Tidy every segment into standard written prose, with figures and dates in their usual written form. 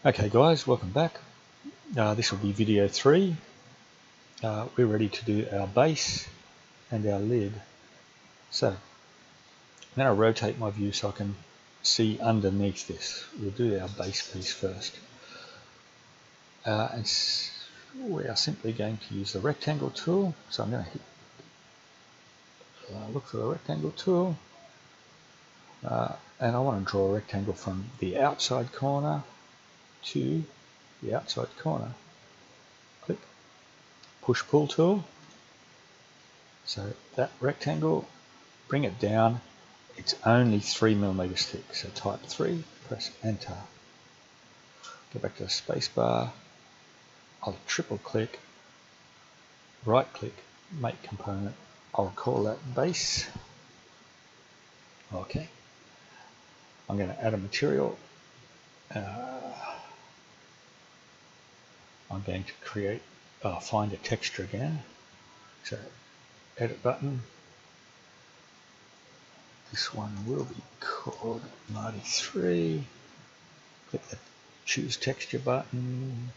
Okay guys, welcome back. This will be video 3. We're ready to do our base and our lid. So I'm going to rotate my view so I can see underneath this. We'll do our base piece first. And we are simply going to use the rectangle tool. So I'm going to look for the rectangle tool. And I want to draw a rectangle from the outside corner to the outside corner. Click. Push-pull tool. So that rectangle, bring it down. It's only 3mm thick. So type 3, press enter. Go back to the space bar. I'll triple click, right click, make component. I'll call that base. Okay. I'm going to add a material. I'm going to create, find a texture again. So edit button. This one will be called 93. Click the choose texture button.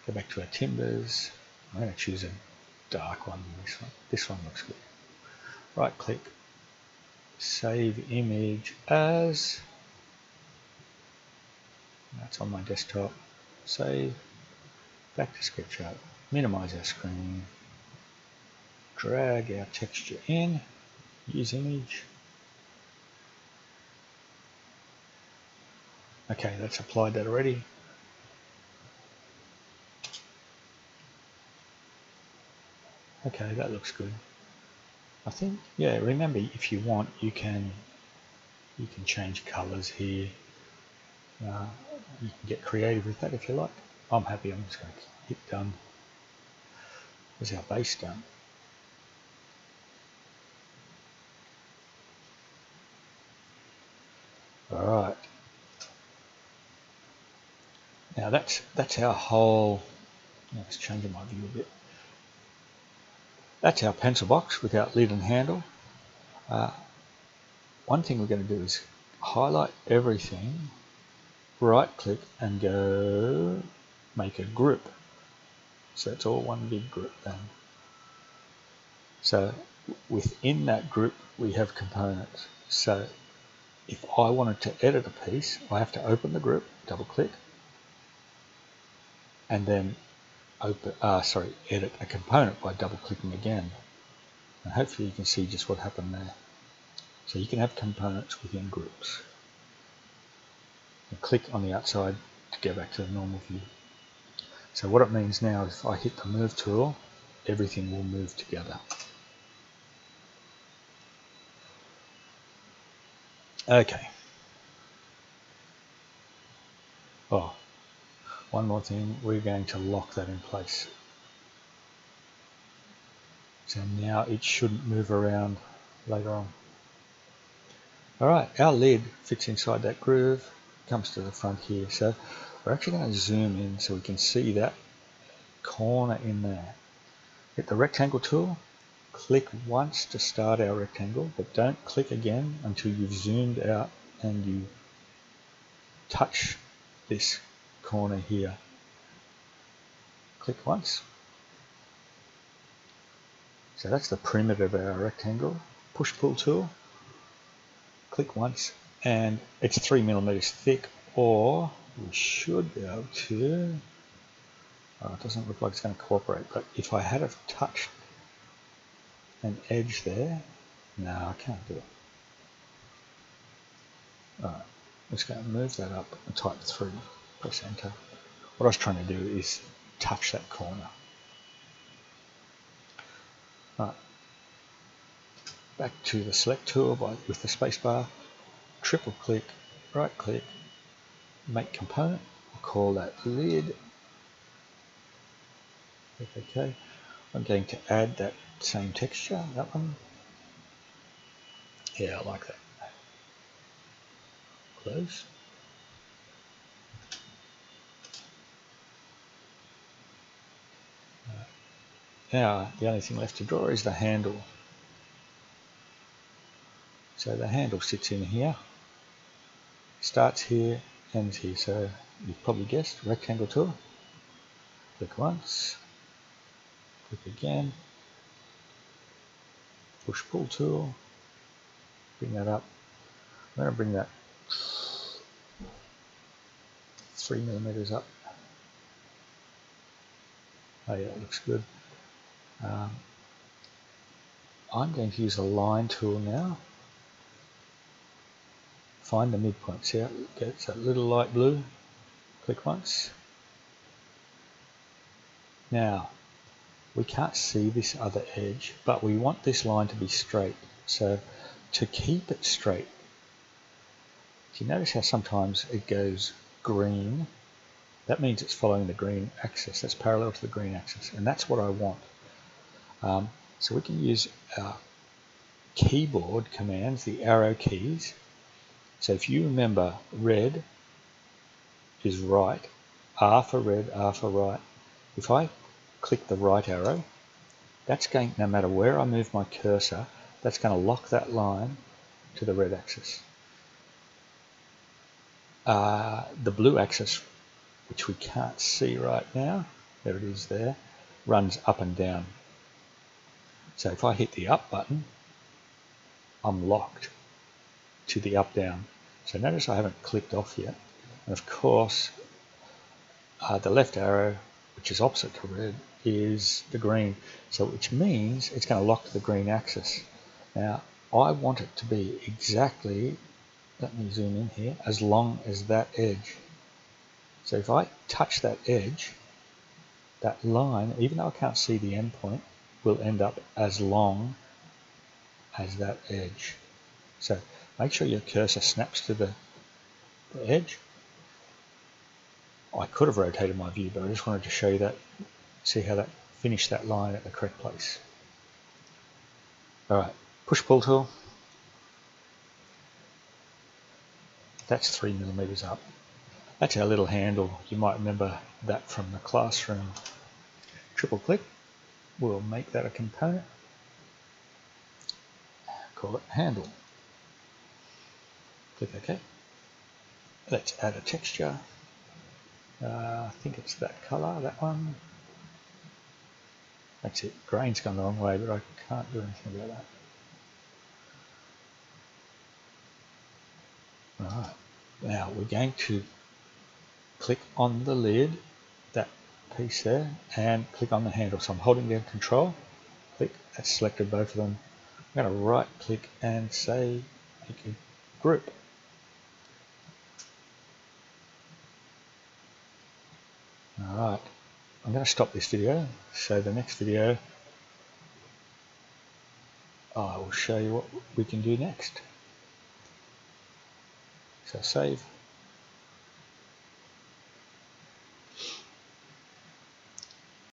Go back to our timbers. I'm going to choose a dark one. This one looks good. Right click, save image as. That's on my desktop. Save. Back to SketchUp. Minimize our screen. Drag our texture in. Use image. Okay, that's applied that already. Okay, that looks good. I think, yeah, remember if you want, you can change colors here. You can get creative with that if you like. I'm happy. I'm just going to hit done. There's our base done. All right. Now that's our whole. It's changing my view a bit. That's our pencil box without lid and handle. One thing we're going to do is highlight everything, right click and go make a group. So it's all one big group then. So within that group we have components. So if I wanted to edit a piece, I have to open the group, double click, and then edit a component by double clicking again. And hopefully you can see just what happened there. So you can have components within groups. And click on the outside to go back to the normal view. So what it means now, if I hit the move tool, everything will move together. Okay. Oh, one more thing, we're going to lock that in place. So now it shouldn't move around later on. Alright, our lid fits inside that groove, comes to the front here. So we're actually going to zoom in so we can see that corner in there. Hit the rectangle tool, click once to start our rectangle, but don't click again until you've zoomed out and you touch this corner here. Click once. So that's the perimeter of our rectangle. Push-pull tool. Click once, and it's 3mm thick, or we should be able to. It doesn't look like it's going to cooperate, but if I had have touched an edge there, no, I can't do it. Alright, I'm just going to move that up and type 3, press enter. What I was trying to do is touch that corner. Alright, back to the select tool with the spacebar, triple click, right click, make component, I'll call that lid. Okay, I'm going to add that same texture, that one. Yeah, I like that. Close. Now the only thing left to draw is the handle. So the handle sits in here, starts here, ends here. So you've probably guessed, rectangle tool. Click once, click again, push pull tool, bring that up. I'm going to bring that 3mm up. Oh yeah, it looks good. I'm going to use a line tool now. Find the midpoint. See how it gets that little light blue? Click once. Now, we can't see this other edge, but we want this line to be straight. So to keep it straight, do you notice how sometimes it goes green? That means it's following the green axis. That's parallel to the green axis, and that's what I want. So we can use our keyboard commands, the arrow keys. So if you remember, red is right, R for red, R for right. If I click the right arrow, that's going, no matter where I move my cursor, that's going to lock that line to the red axis. The blue axis, which we can't see right now, there it is there, runs up and down. So if I hit the up button, I'm locked to the up down. So notice I haven't clicked off yet. And of course, the left arrow, which is opposite to red, is the green. So which means it's going to lock to the green axis. Now, I want it to be exactly, let me zoom in here, as long as that edge. So if I touch that edge, that line, even though I can't see the end point, will end up as long as that edge. So make sure your cursor snaps to the edge. I could have rotated my view, but I just wanted to show you that, see how that finished that line at the correct place. Alright, push pull tool. That's 3mm up. That's our little handle. You might remember that from the classroom. Triple click. We'll make that a component. Call it handle. Click OK. Let's add a texture. I think it's that color, that one. That's it. Grain's gone the wrong way, but I can't do anything about that. Right. Now we're going to click on the lid, that piece there, and click on the handle. So I'm holding down Control, click, that's selected both of them. I'm going to right click and say make a group. Alright, I'm going to stop this video, so the next video I will show you what we can do next. So save.